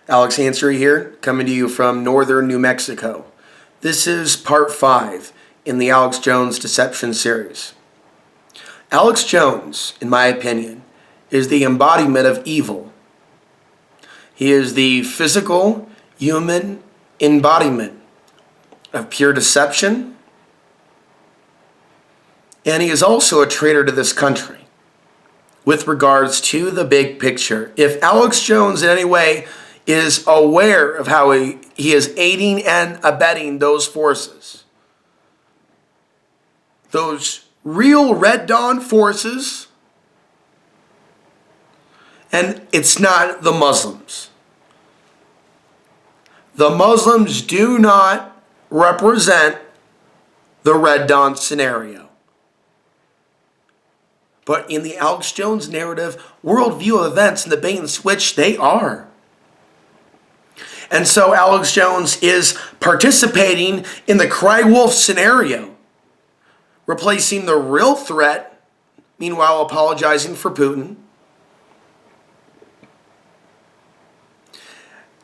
Alex Ansary here, coming to you from northern New Mexico. This is part 5 in the Alex Jones Deception series. Alex Jones, in my opinion, is the embodiment of evil. He is the physical, human embodiment of pure deception, and he is also a traitor to this country with regards to the big picture. If Alex Jones in any way is aware of how he is aiding and abetting those forces, those real Red Dawn forces, and it's not the Muslims. The Muslims do not represent the Red Dawn scenario. But in the Alex Jones narrative, worldview of events and the bait and switch, they are. And so Alex Jones is participating in the cry wolf scenario, replacing the real threat, meanwhile apologizing for Putin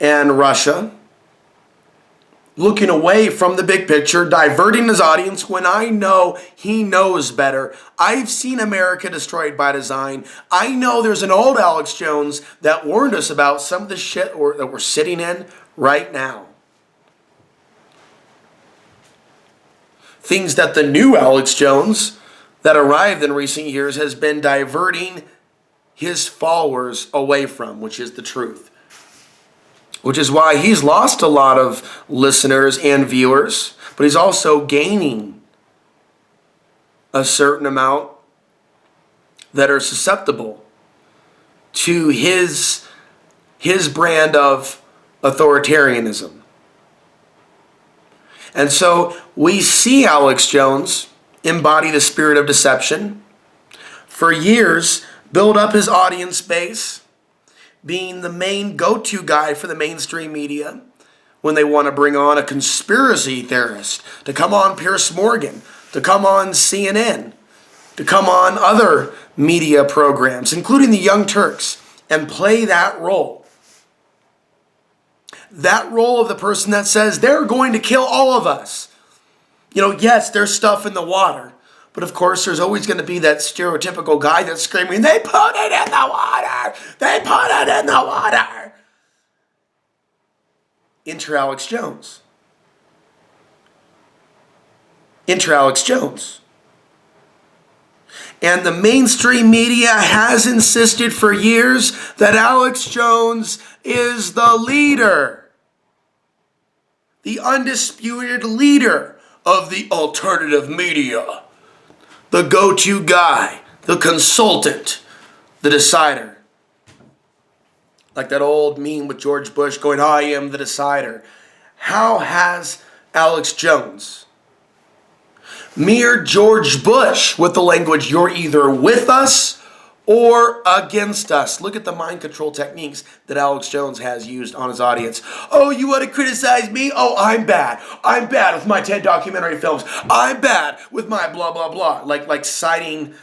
and Russia, looking away from the big picture, diverting his audience when I know he knows better. I've seen America destroyed by design. I know there's an old Alex Jones that warned us about some of the shit that we're sitting in right now. Things that the new Alex Jones that arrived in recent years has been diverting his followers away from, which is the truth. Which is why he's lost a lot of listeners and viewers, but he's also gaining a certain amount that are susceptible to his brand of authoritarianism. And so we see Alex Jones embody the spirit of deception, for years build up his audience base, being the main go-to guy for the mainstream media when they want to bring on a conspiracy theorist, to come on Piers Morgan, to come on CNN, to come on other media programs, including the Young Turks, and play that role. That role of the person that says they're going to kill all of us. You know, yes, there's stuff in the water, but of course, there's always going to be that stereotypical guy that's screaming, "They put it in the water! They put it in the water!" Enter Alex Jones. Enter Alex Jones. And the mainstream media has insisted for years that Alex Jones is the leader, the undisputed leader of the alternative media. The go-to guy, the consultant, the decider. Like that old meme with George Bush going, "I am the decider." How has Alex Jones mirrored George Bush with the language, "You're either with us or against us"? Look at the mind control techniques that Alex Jones has used on his audience. "Oh, you want to criticize me? Oh, I'm bad. I'm bad with my 10 documentary films. I'm bad with my blah, blah, blah." Like citing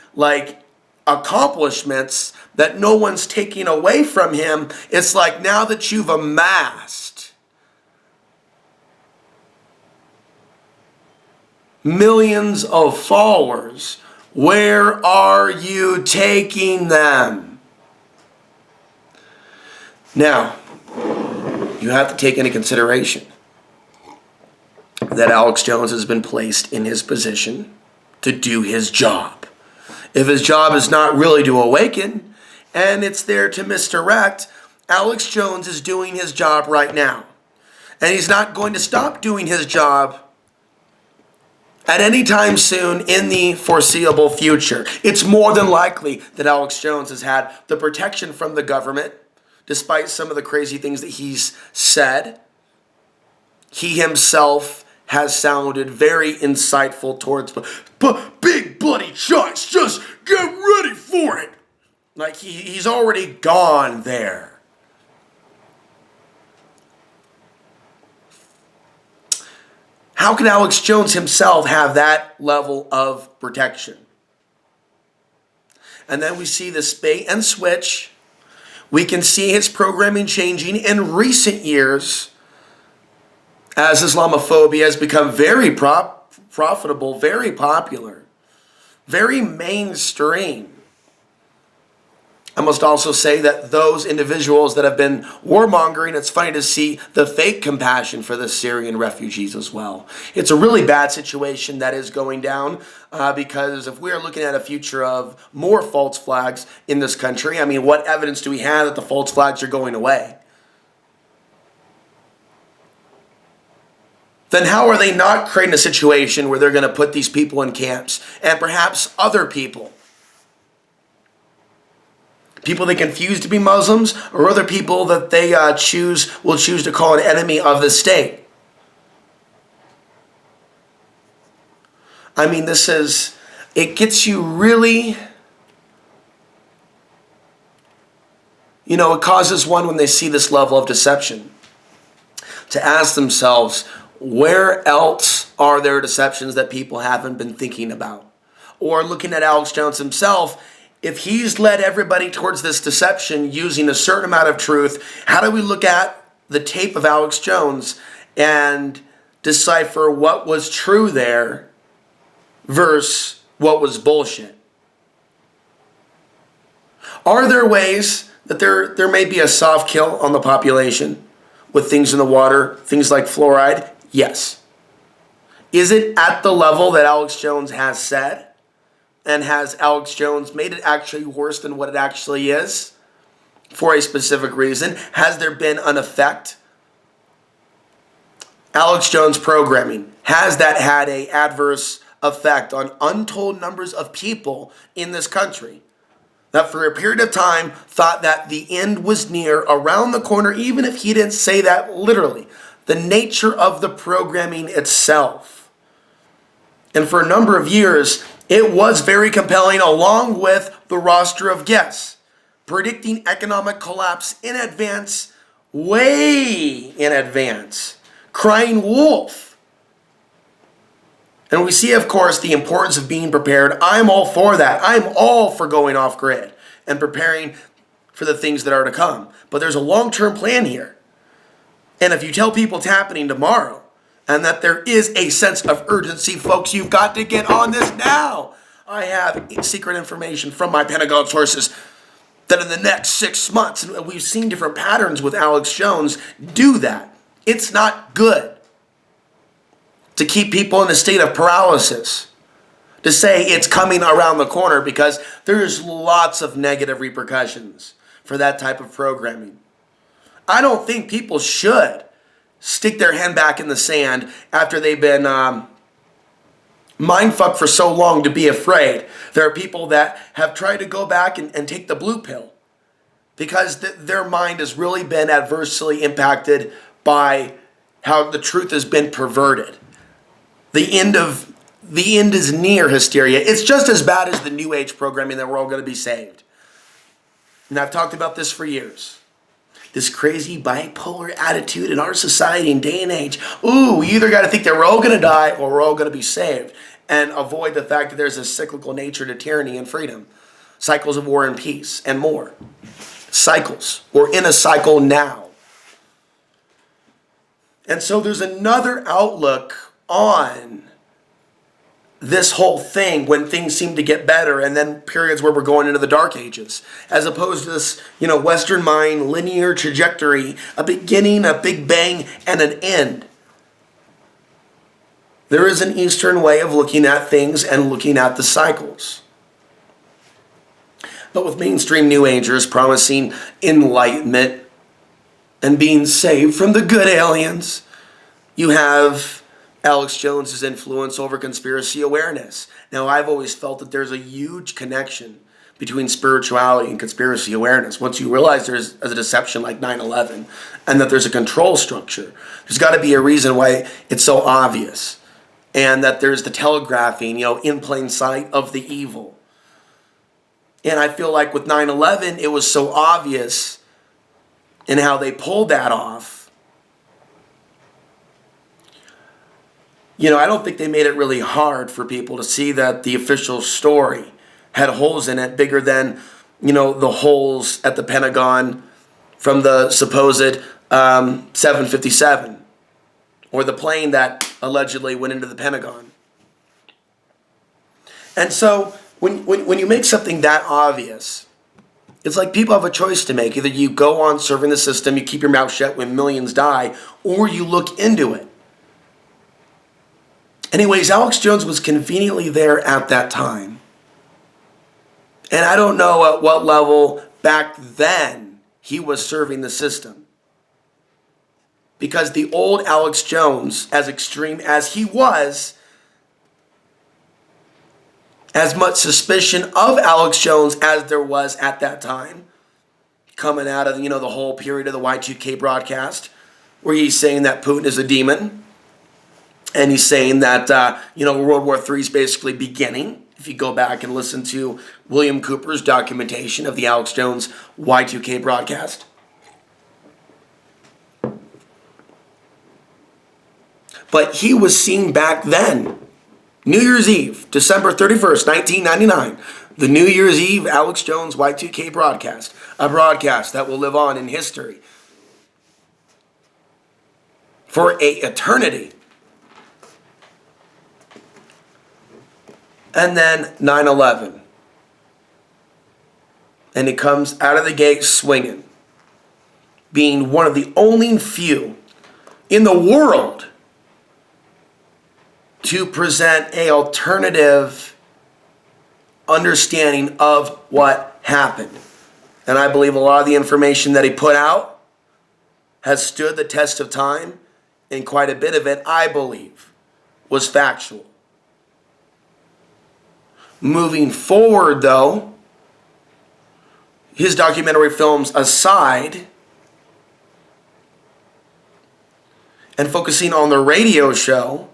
accomplishments that no one's taking away from him. It's like, now that you've amassed millions of followers, where are you taking them? Now, you have to take into consideration that Alex Jones has been placed in his position to do his job. If his job is not really to awaken, and it's there to misdirect, Alex Jones is doing his job right now. And he's not going to stop doing his job at any time soon in the foreseeable future. It's more than likely that Alex Jones has had the protection from the government, despite some of the crazy things that he's said. He himself has sounded very insightful towards, but big bloody shots, just get ready for it. Like he's already gone there. How can Alex Jones himself have that level of protection? And then we see this bait and switch We can see his programming changing in recent years as Islamophobia has become very profitable, very popular, very mainstream. I must also say that those individuals that have been warmongering, it's funny to see the fake compassion for the Syrian refugees as well. It's a really bad situation that is going down because if we are looking at a future of more false flags in this country, I mean, what evidence do we have that the false flags are going away? Then how are they not creating a situation where they're going to put these people in camps and perhaps other people? People they confuse to be Muslims or other people that they will choose to call an enemy of the state. I mean, it gets you really, it causes one when they see this level of deception to ask themselves, where else are there deceptions that people haven't been thinking about? Or looking at Alex Jones himself, if he's led everybody towards this deception using a certain amount of truth, how do we look at the tape of Alex Jones and decipher what was true there versus what was bullshit? Are there ways that there may be a soft kill on the population with things in the water, things like fluoride? Yes. Is it at the level that Alex Jones has said? And has Alex Jones made it actually worse than what it actually is for a specific reason? Has there been an effect? Alex Jones programming, has that had an adverse effect on untold numbers of people in this country that for a period of time thought that the end was near, around the corner, even if he didn't say that literally? The nature of the programming itself. And for a number of years, it was very compelling, along with the roster of guests, predicting economic collapse in advance, way in advance, crying wolf. And we see, of course, the importance of being prepared. I'm all for that. I'm all for going off grid and preparing for the things that are to come. But there's a long-term plan here. And if you tell people it's happening tomorrow, and that there is a sense of urgency, folks, you've got to get on this now. I have secret information from my Pentagon sources that in the next 6 months, and we've seen different patterns with Alex Jones do that. It's not good to keep people in a state of paralysis, to say it's coming around the corner, because there's lots of negative repercussions for that type of programming. I don't think people should stick their hand back in the sand after they've been mindfucked for so long to be afraid. There are people that have tried to go back and take the blue pill because their mind has really been adversely impacted by how the truth has been perverted. The end is near hysteria. It's just as bad as the New Age programming that we're all going to be saved. And I've talked about this for years. This crazy bipolar attitude in our society and day and age. Ooh, we either got to think that we're all going to die or we're all going to be saved, and avoid the fact that there's a cyclical nature to tyranny and freedom. Cycles of war and peace and more. Cycles. We're in a cycle now. And so there's another outlook on this whole thing when things seem to get better, and then periods where we're going into the dark ages, as opposed to this, Western mind linear trajectory, a beginning, a big bang, and an end. There is an Eastern way of looking at things and looking at the cycles. But with mainstream New Agers promising enlightenment and being saved from the good aliens, you have Alex Jones's influence over conspiracy awareness. Now, I've always felt that there's a huge connection between spirituality and conspiracy awareness. Once you realize there's a deception like 9/11 and that there's a control structure, there's got to be a reason why it's so obvious. And that there's the telegraphing, in plain sight of the evil. And I feel like with 9/11, it was so obvious in how they pulled that off. I don't think they made it really hard for people to see that the official story had holes in it bigger than the holes at the Pentagon from the supposed 757, or the plane that allegedly went into the Pentagon. And so when you make something that obvious, it's like people have a choice to make. Either you go on serving the system, you keep your mouth shut when millions die, or you look into it. Anyways, Alex Jones was conveniently there at that time. And I don't know at what level back then he was serving the system. Because the old Alex Jones, as extreme as he was, as much suspicion of Alex Jones as there was at that time, coming out of, the whole period of the Y2K broadcast, where he's saying that Putin is a demon, and he's saying that, World War III is basically beginning. If you go back and listen to William Cooper's documentation of the Alex Jones Y2K broadcast. But he was seen back then, New Year's Eve, December 31st, 1999, the New Year's Eve Alex Jones Y2K broadcast, a broadcast that will live on in history for an eternity. And then 9/11. And he comes out of the gate swinging, being one of the only few in the world to present an alternative understanding of what happened. And I believe a lot of the information that he put out has stood the test of time, and quite a bit of it, I believe, was factual. Moving forward, though, his documentary films aside, and focusing on the radio show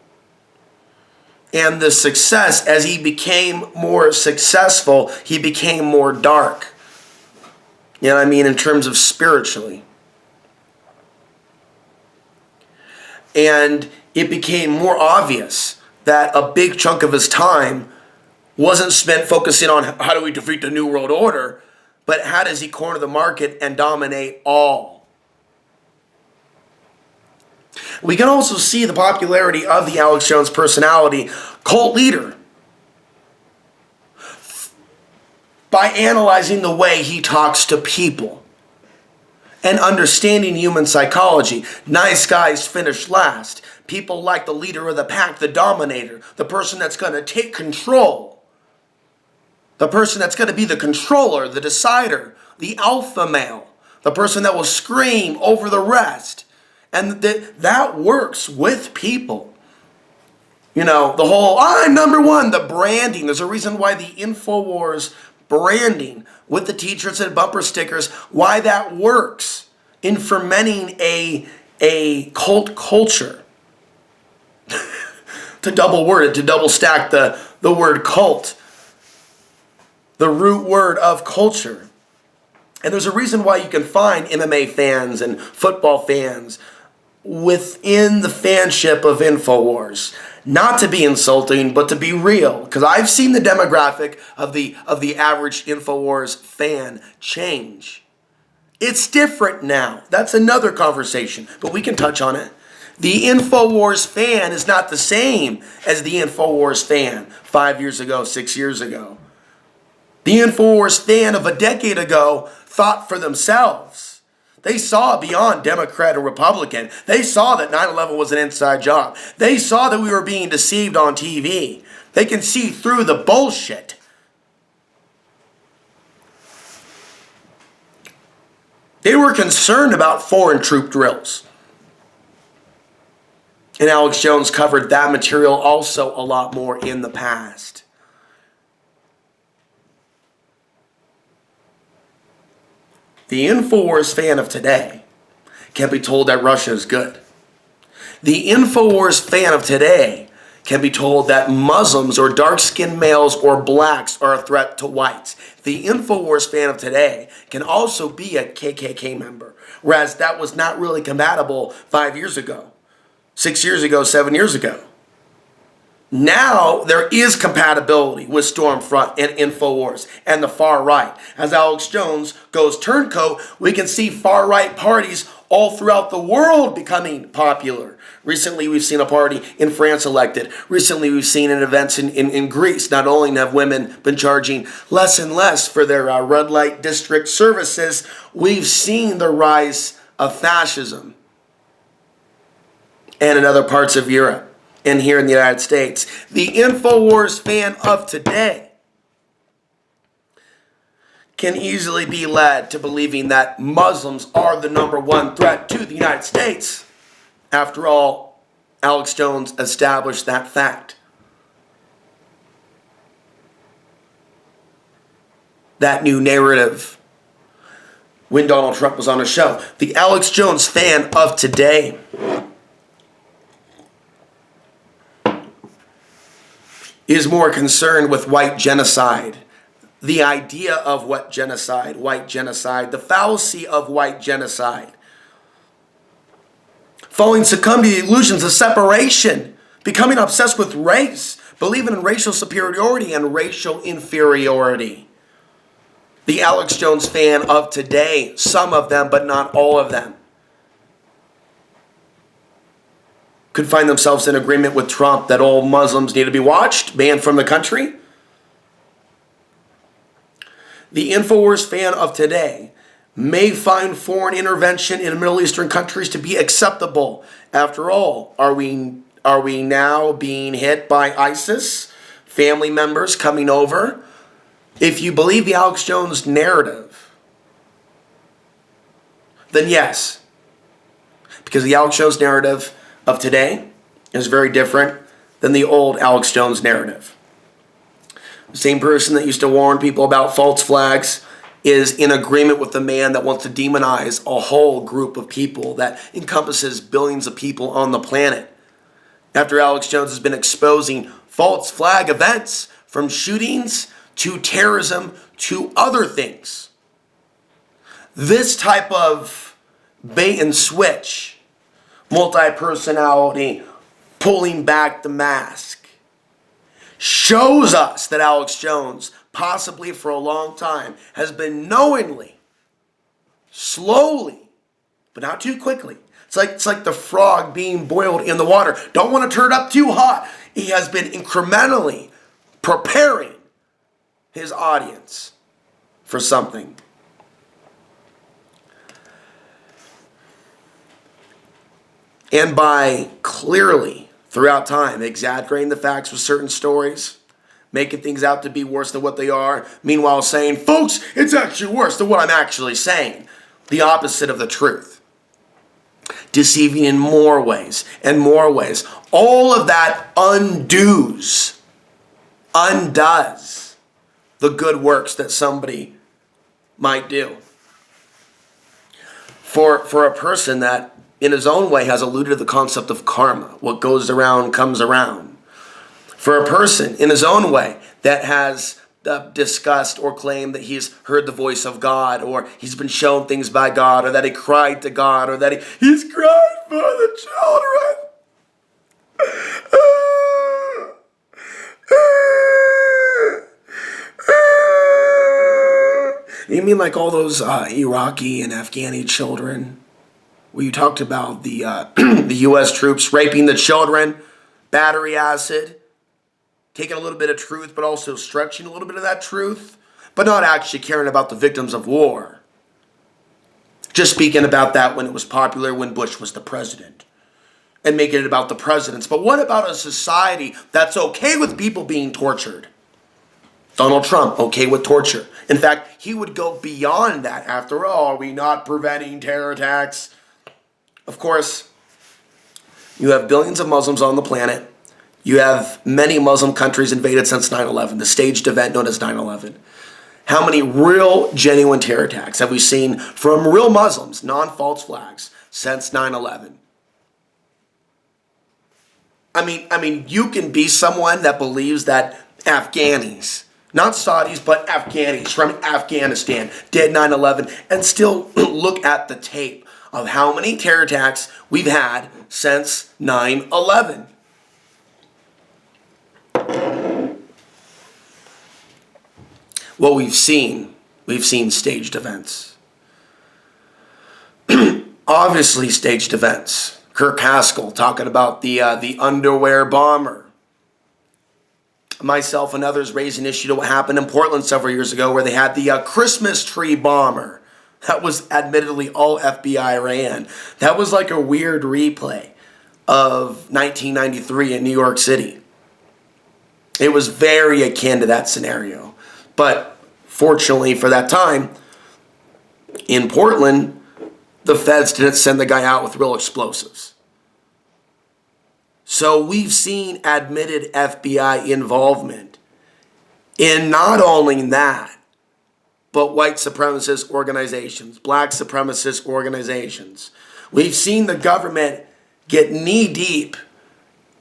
and the success, as he became more successful, he became more dark. You know what I mean? In terms of spiritually. And it became more obvious that a big chunk of his time wasn't spent focusing on how do we defeat the New World Order, but how does he corner the market and dominate all. We can also see the popularity of the Alex Jones personality, cult leader, by analyzing the way he talks to people and understanding human psychology. Nice guys finish last. People like the leader of the pack, the dominator, the person that's going to take control. The person that's going to be the controller, the decider, the alpha male, the person that will scream over the rest. And that works with people. The whole, I'm number one, the branding. There's a reason why the Infowars branding with the t-shirts and bumper stickers, why that works in fermenting a cult culture. To double word it, to double stack the word cult. The root word of culture. And there's a reason why you can find MMA fans and football fans within the fanship of Infowars. Not to be insulting, but to be real. Because I've seen the demographic of the average Infowars fan change. It's different now. That's another conversation, but we can touch on it. The Infowars fan is not the same as the Infowars fan 5 years ago, 6 years ago. The Infowars fan of a decade ago thought for themselves. They saw beyond Democrat or Republican. They saw that 9/11 was an inside job. They saw that we were being deceived on TV. They can see through the bullshit. They were concerned about foreign troop drills. And Alex Jones covered that material also a lot more in the past. The Infowars fan of today can be told that Russia is good. The Infowars fan of today can be told that Muslims or dark-skinned males or blacks are a threat to whites. The Infowars fan of today can also be a KKK member, whereas that was not really compatible 5 years ago, 6 years ago, 7 years ago. Now there is compatibility with Stormfront and Infowars and the far right. As Alex Jones goes turncoat, we can see far right parties all throughout the world becoming popular. Recently, we've seen a party in France elected. Recently, we've seen in events in Greece. Not only have women been charging less and less for their red light district services, we've seen the rise of fascism. And in other parts of Europe and here in the United States. The Infowars fan of today can easily be led to believing that Muslims are the #1 threat to the United States. After all, Alex Jones established that fact. That new narrative when Donald Trump was on a show. The Alex Jones fan of today is more concerned with white genocide. The idea of what genocide, white genocide, the fallacy of white genocide. Falling succumb to the illusions of separation, becoming obsessed with race, believing in racial superiority and racial inferiority. The Alex Jones fan of today, some of them, but not all of them, could find themselves in agreement with Trump that all Muslims need to be watched, banned from the country. The Infowars fan of today may find foreign intervention in Middle Eastern countries to be acceptable. After all, are we now being hit by ISIS? Family members coming over? If you believe the Alex Jones narrative, then yes. Because the Alex Jones narrative of today is very different than the old Alex Jones narrative. The same person that used to warn people about false flags is in agreement with the man that wants to demonize a whole group of people that encompasses billions of people on the planet. After Alex Jones has been exposing false flag events, from shootings to terrorism to other things. This type of bait and switch, multi-personality, pulling back the mask, shows us that Alex Jones, possibly for a long time, has been knowingly, slowly, but not too quickly. It's like the frog being boiled in the water. Don't want to turn it up too hot. He has been incrementally preparing his audience for something. And by clearly, throughout time, exaggerating the facts with certain stories, making things out to be worse than what they are, meanwhile saying, folks, it's actually worse than what I'm actually saying. The opposite of the truth. Deceiving in more ways and more ways. All of that undoes the good works that somebody might do. For a person that in his own way has alluded to the concept of karma, what goes around comes around. For a person in his own way that has discussed or claimed that he's heard the voice of God, or he's been shown things by God, or that he cried to God, or that he's cried for the children. You mean like all those Iraqi and Afghani children where you talked about the the U.S. troops raping the children, battery acid, taking a little bit of truth but also stretching a little bit of that truth, but not actually caring about the victims of war. Just speaking about that when it was popular when Bush was the president and making it about the presidents. But what about a society that's okay with people being tortured? Donald Trump, okay with torture. In fact, he would go beyond that. After all, are we not preventing terror attacks? Of course, you have billions of Muslims on the planet. You have many Muslim countries invaded since 9/11, the staged event known as 9/11. How many real, genuine terror attacks have we seen from real Muslims, non-false flags, since 9/11? I mean, you can be someone that believes that Afghanis, not Saudis, but Afghanis from Afghanistan did 9/11 and still look at the tape of how many terror attacks we've had since 9/11. What we've seen staged events. Obviously staged events. Kirk Haskell talking about the underwear bomber. Myself and others raised an issue to what happened in Portland several years ago where they had the Christmas tree bomber. That was admittedly all FBI ran. That was like a weird replay of 1993 in New York City. It was very akin to that scenario. But fortunately for that time, in Portland, the feds didn't send the guy out with real explosives. So we've seen admitted FBI involvement in not only that, but white supremacist organizations, black supremacist organizations. We've seen the government get knee-deep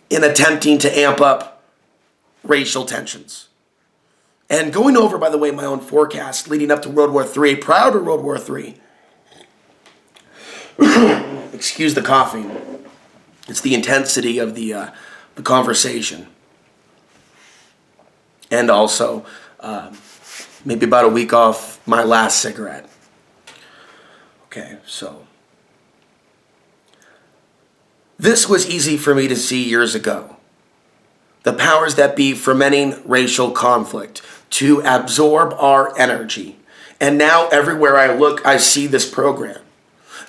in attempting to amp up racial tensions. And going over, by the way, my own forecast leading up to World War III, prior to World War III, excuse the coughing, it's the intensity of the conversation. And also, maybe about a week off my last cigarette. Okay, so this was easy for me to see years ago. The powers that be fermenting racial conflict to absorb our energy. And now everywhere I look, I see this program.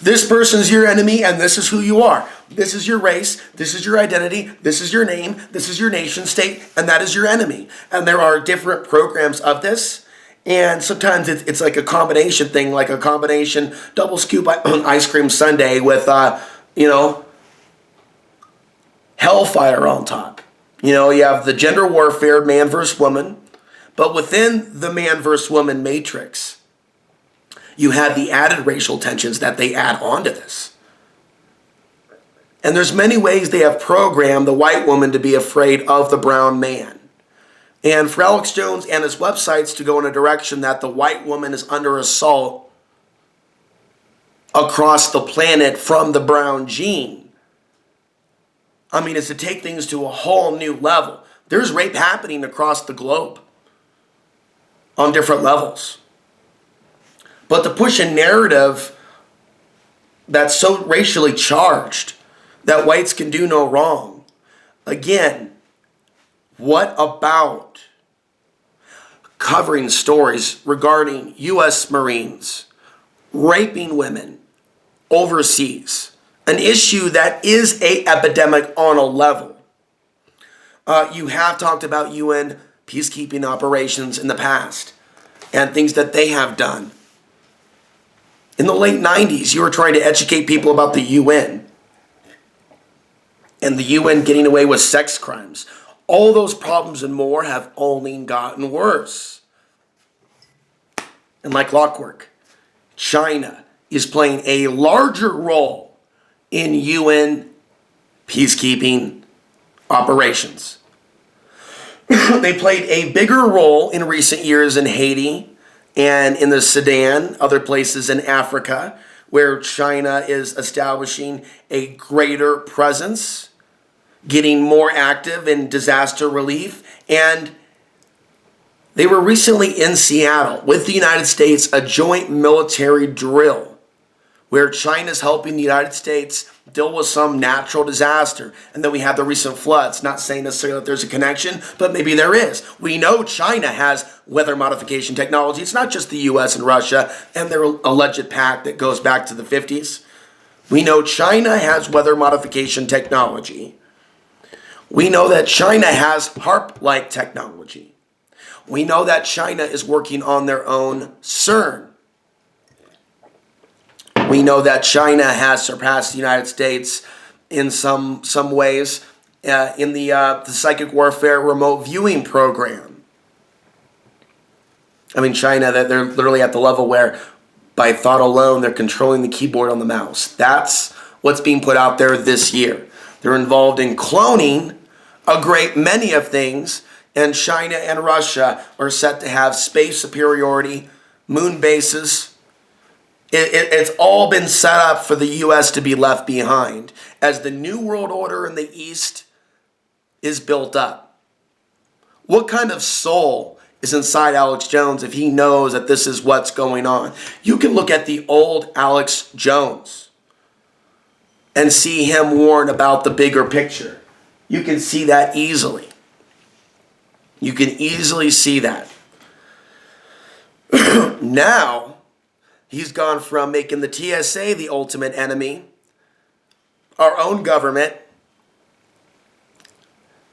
This person's your enemy and this is who you are. This is your race, this is your identity, this is your name, this is your nation state, and that is your enemy. And there are different programs of this. And sometimes it's like a combination thing, like a combination double scoop ice cream sundae with, hellfire on top. You have the gender warfare, man versus woman, but within the man versus woman matrix, you have the added racial tensions that they add onto this. And there's many ways they have programmed the white woman to be afraid of the brown man. And for Alex Jones and his websites to go in a direction that the white woman is under assault across the planet from the brown gene, is to take things to a whole new level. There's rape happening across the globe on different levels. But to push a narrative that's so racially charged that whites can do no wrong, again, what about covering stories regarding U.S. Marines raping women overseas? An issue that is an epidemic on a level. You have talked about UN peacekeeping operations in the past and things that they have done. In the late 90s, you were trying to educate people about the UN and the UN getting away with sex crimes. All those problems and more have only gotten worse. And like clockwork, China is playing a larger role in UN peacekeeping operations. They played a bigger role in recent years in Haiti and in the Sudan, other places in Africa, where China is establishing a greater presence, getting more active in disaster relief. And they were recently in Seattle with the United States, a joint military drill where China's helping the United States deal with some natural disaster. And then we have the recent floods. Not saying necessarily that there's a connection, but maybe there is. We know China has weather modification technology. It's not just the US and Russia and their alleged pact that goes back to the 50s. We know China has weather modification technology. We know that China has HARP-like technology. We know that China is working on their own CERN. We know that China has surpassed the United States in some ways in the psychic warfare remote viewing program. China, they're literally at the level where by thought alone, they're controlling the keyboard on the mouse. That's what's being put out there this year. They're involved in cloning a great many of things, and China and Russia are set to have space superiority, moon bases. It's all been set up for the U.S. to be left behind as the New World Order in the East is built up. What kind of soul is inside Alex Jones if he knows that this is what's going on. You can look at the old Alex Jones and see him warn about the bigger picture. You can see that easily. You can easily see that. Now, he's gone from making the TSA the ultimate enemy, our own government.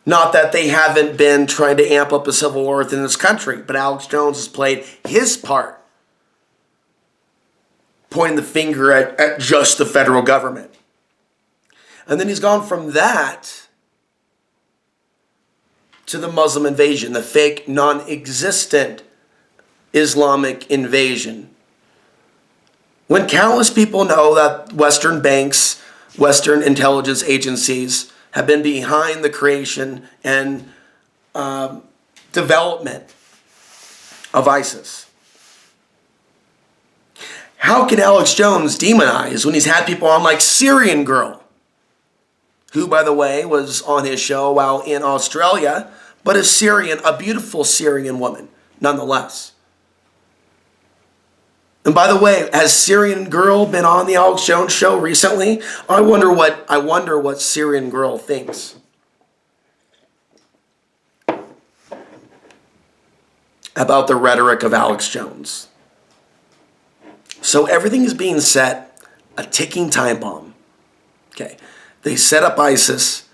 Not that they haven't been trying to amp up a civil war within this country, but Alex Jones has played his part, pointing the finger at just the federal government. And then he's gone from that to the Muslim invasion, the fake, non-existent Islamic invasion. When countless people know that Western banks, Western intelligence agencies have been behind the creation and development of ISIS. How can Alex Jones demonize when he's had people on like Syrian Girl, who, by the way, was on his show while in Australia, but is Syrian, a beautiful Syrian woman, nonetheless. And by the way, has Syrian Girl been on the Alex Jones show recently? I wonder what Syrian Girl thinks. About the rhetoric of Alex Jones. So everything is being set, a ticking time bomb. Okay. They set up ISIS.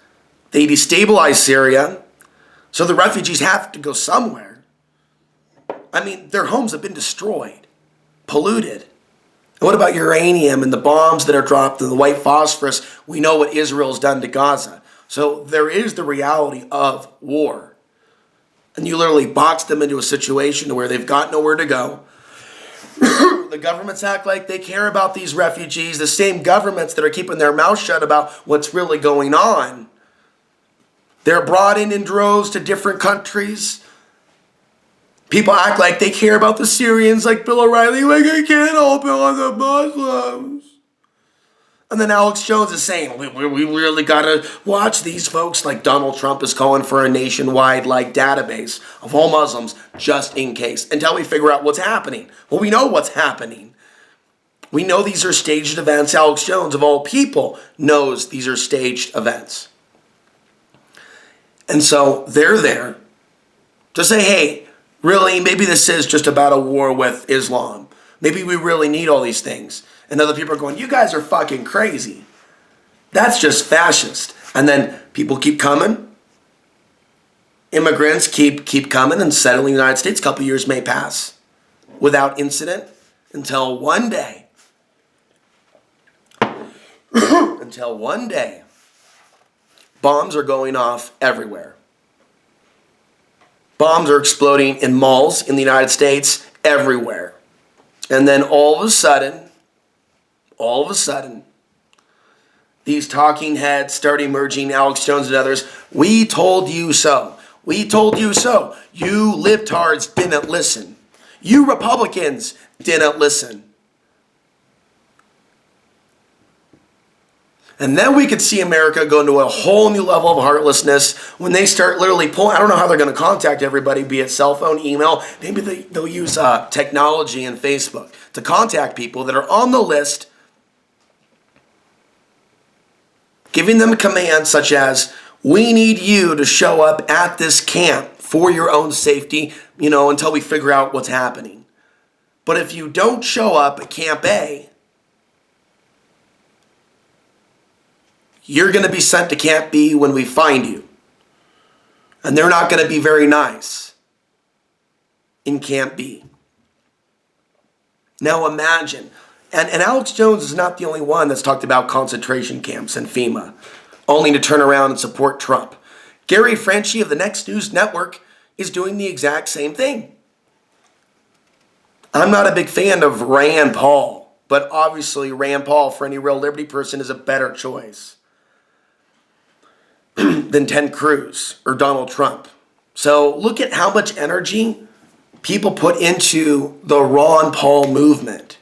They destabilize Syria. So the refugees have to go somewhere. I mean, their homes have been destroyed. Polluted. And what about uranium and the bombs that are dropped and the white phosphorus? We know what Israel's done to Gaza. So there is the reality of war. And you literally box them into a situation where they've got nowhere to go. The governments act like they care about these refugees, the same governments that are keeping their mouth shut about what's really going on. They're brought in droves to different countries. People act like they care about the Syrians, like Bill O'Reilly, like I can't open on the Muslims. And then Alex Jones is saying, we really got to watch these folks, like Donald Trump is calling for a nationwide like database of all Muslims just in case, until we figure out what's happening. Well, we know what's happening. We know these are staged events. Alex Jones, of all people, knows these are staged events. And so they're there to say, hey, really, maybe this is just about a war with Islam. Maybe we really need all these things. And other people are going, you guys are fucking crazy. That's just fascist. And then people keep coming. Immigrants keep coming and settling in the United States. A couple years may pass without incident until one day, bombs are going off everywhere. Bombs are exploding in malls in the United States, everywhere. And then all of a sudden, these talking heads start emerging, Alex Jones and others. We told you so. We told you so. You libtards didn't listen. You Republicans didn't listen. And then we could see America go into a whole new level of heartlessness when they start literally pulling. I don't know how they're going to contact everybody, be it cell phone, email. Maybe they'll use technology and Facebook to contact people that are on the list, giving them commands such as, we need you to show up at this camp for your own safety, until we figure out what's happening. But if you don't show up at Camp A, you're going to be sent to Camp B when we find you. And they're not going to be very nice in Camp B. Now imagine, and Alex Jones is not the only one that's talked about concentration camps and FEMA, only to turn around and support Trump. Gary Franchi of the Next News Network is doing the exact same thing. I'm not a big fan of Rand Paul, but obviously Rand Paul, for any real liberty person, is a better choice than Ted Cruz or Donald Trump. So look at how much energy people put into the Ron Paul movement,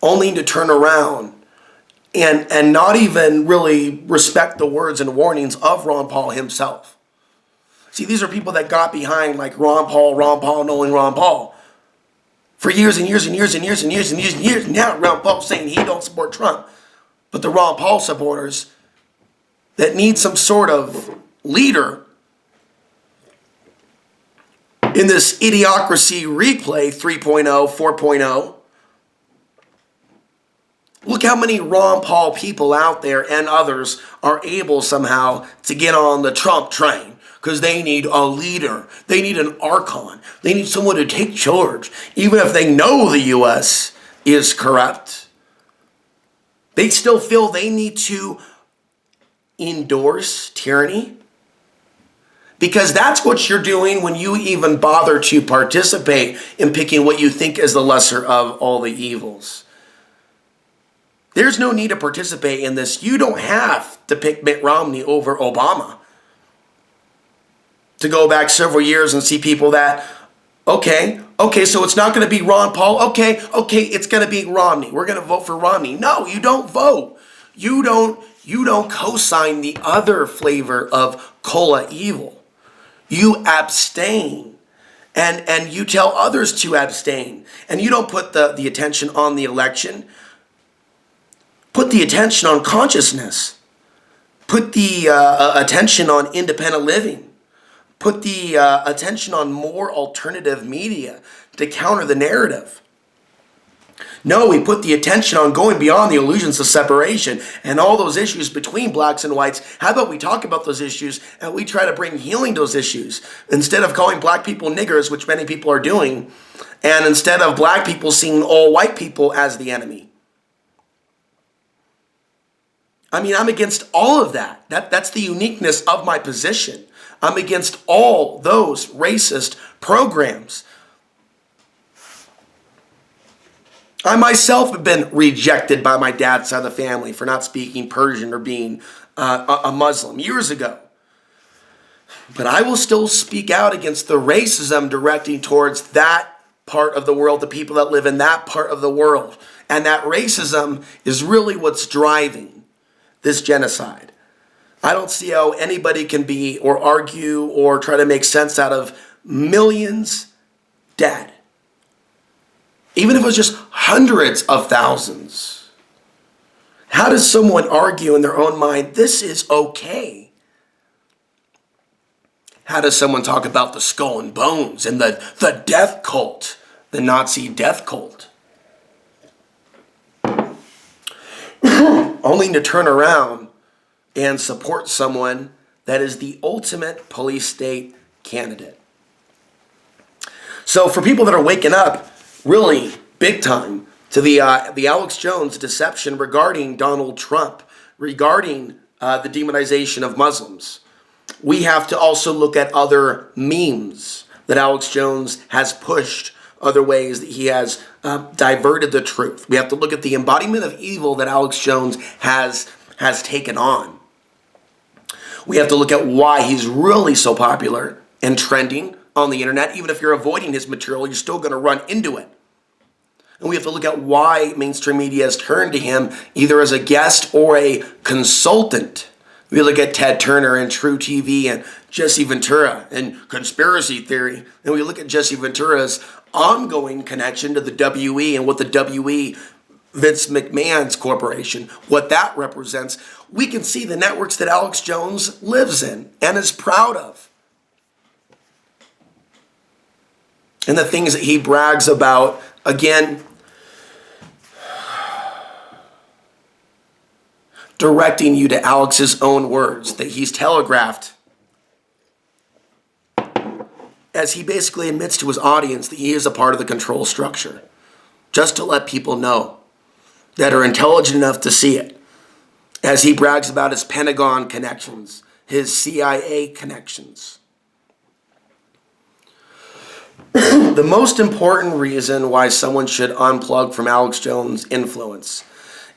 only to turn around and not even really respect the words and warnings of Ron Paul himself. See, these are people that got behind like Ron Paul, knowing Ron Paul for years and years and years and years and years and years and years. Now Ron Paul's saying he don't support Trump. But the Ron Paul supporters that need some sort of leader in this idiocracy replay 3.0, 4.0. Look how many Ron Paul people out there and others are able somehow to get on the Trump train because they need a leader. They need an archon. They need someone to take charge. Even if they know the U.S. is corrupt, they still feel they need to endorse tyranny. Because that's what you're doing when you even bother to participate in picking what you think is the lesser of all the evils. There's no need to participate in this. You don't have to pick Mitt Romney over Obama. To go back several years and see people that, okay, so it's not going to be Ron Paul. Okay, it's going to be Romney. We're going to vote for Romney. No, you don't vote. You don't co-sign the other flavor of cola evil. You abstain. And you tell others to abstain. And you don't put the attention on the election. Put the attention on consciousness. Put the attention on independent living. Put the attention on more alternative media to counter the narrative. No, we put the attention on going beyond the illusions of separation and all those issues between blacks and whites. How about we talk about those issues and we try to bring healing to those issues instead of calling black people niggers, which many people are doing, and instead of black people seeing all white people as the enemy. I mean, I'm against all of that. That's the uniqueness of my position. I'm against all those racist programs. I myself have been rejected by my dad's side of the family for not speaking Persian or being a Muslim years ago. But I will still speak out against the racism directing towards that part of the world, the people that live in that part of the world. And that racism is really what's driving this genocide. I don't see how anybody can be or argue or try to make sense out of millions dead. Even if it was just hundreds of thousands. How does someone argue in their own mind, this is okay? How does someone talk about the skull and bones and the death cult, the Nazi death cult? Only to turn around and support someone that is the ultimate police state candidate. So for people that are waking up really big time to the Alex Jones deception regarding Donald Trump, regarding the demonization of Muslims, we have to also look at other memes that Alex Jones has pushed, other ways that he has diverted the truth. We have to look at the embodiment of evil that Alex Jones has taken on. We have to look at why he's really so popular and trending on the internet. Even if you're avoiding his material, you're still going to run into it. And we have to look at why mainstream media has turned to him either as a guest or a consultant. We look at Ted Turner and True TV and Jesse Ventura and conspiracy theory. And we look at Jesse Ventura's ongoing connection to the WE and what the WE, Vince McMahon's corporation, what that represents. We can see the networks that Alex Jones lives in and is proud of. And the things that he brags about, again, directing you to Alex's own words that he's telegraphed as he basically admits to his audience that he is a part of the control structure, just to let people know that are intelligent enough to see it, as he brags about his Pentagon connections, his CIA connections. The most important reason why someone should unplug from Alex Jones' influence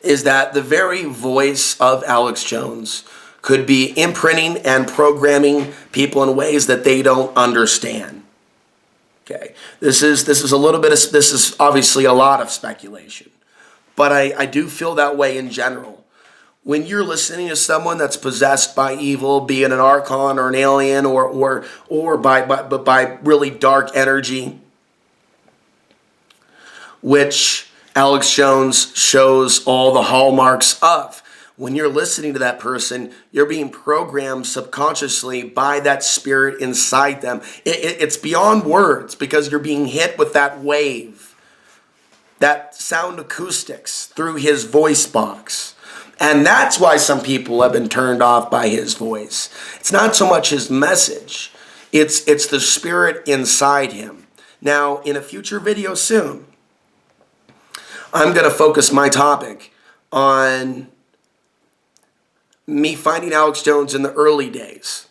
is that the very voice of Alex Jones could be imprinting and programming people in ways that they don't understand. Okay, this is obviously a lot of speculation, but I do feel that way in general. when you're listening to someone that's possessed by evil, be it an archon or an alien or by really dark energy, which Alex Jones shows all the hallmarks of. When you're listening to that person, you're being programmed subconsciously by that spirit inside them. It's beyond words, because you're being hit with that wave, that sound acoustics through his voice box. And that's why some people have been turned off by his voice. It's not so much his message. It's the spirit inside him. Now, in a future video soon, I'm going to focus my topic on me finding Alex Jones in the early days,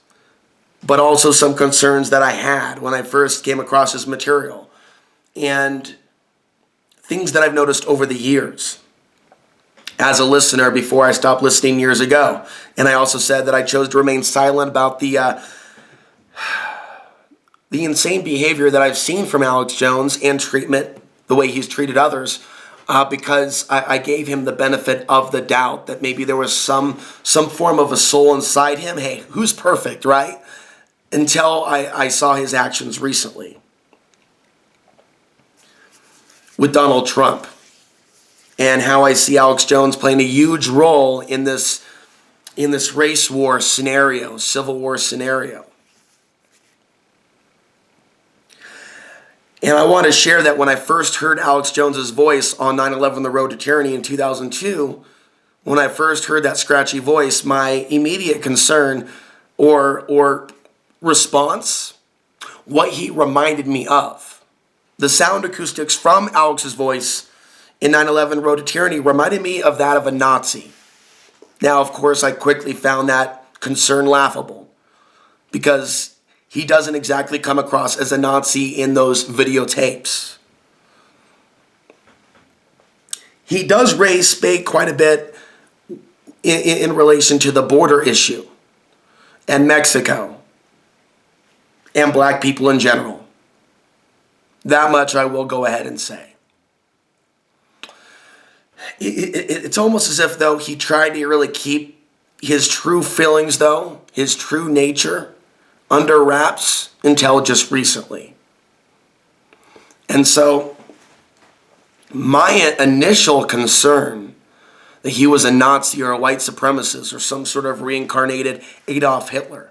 but also some concerns that I had when I first came across his material, and things that I've noticed over the years as a listener before I stopped listening years ago. And I also said that I chose to remain silent about the insane behavior that I've seen from Alex Jones and treatment, the way he's treated others, because I gave him the benefit of the doubt that maybe there was some form of a soul inside him. Hey, who's perfect, right? Until I saw his actions recently with Donald Trump, and how I see Alex Jones playing a huge role in this race war scenario, civil war scenario. And I want to share that when I first heard Alex Jones's voice on 9/11 The Road to Tyranny in 2002, when I first heard that scratchy voice, my immediate concern or response, what he reminded me of, the sound acoustics from Alex's voice in 9/11 Road to Tyranny reminded me of that of a Nazi. Now, of course, I quickly found that concern laughable, because he doesn't exactly come across as a Nazi in those videotapes. He does raise spake quite a bit in relation to the border issue and Mexico and black people in general. That much I will go ahead and say. It's almost as if, though, he tried to really keep his true feelings, though, his true nature, under wraps until just recently. And so my initial concern that he was a Nazi or a white supremacist or some sort of reincarnated Adolf Hitler,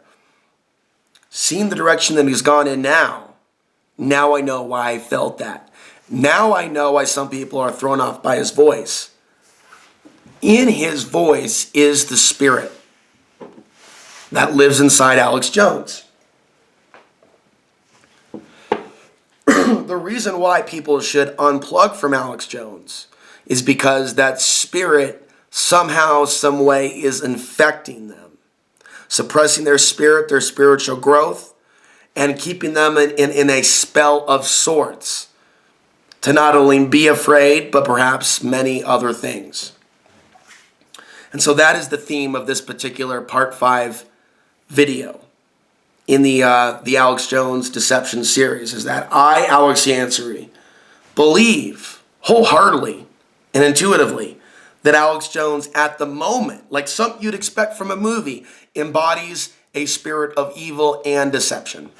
seeing the direction that he's gone in now I know why I felt that. Now I know why some people are thrown off by his voice. In his voice is the spirit that lives inside Alex Jones. The reason why people should unplug from Alex Jones is because that spirit somehow, some way is infecting them, suppressing their spirit, their spiritual growth, and keeping them in a spell of sorts to not only be afraid, but perhaps many other things. And so that is the theme of this particular Part 5 video in the Alex Jones Deception series, is that I, Alex Ansary, believe wholeheartedly and intuitively that Alex Jones, at the moment, like something you'd expect from a movie, embodies a spirit of evil and deception.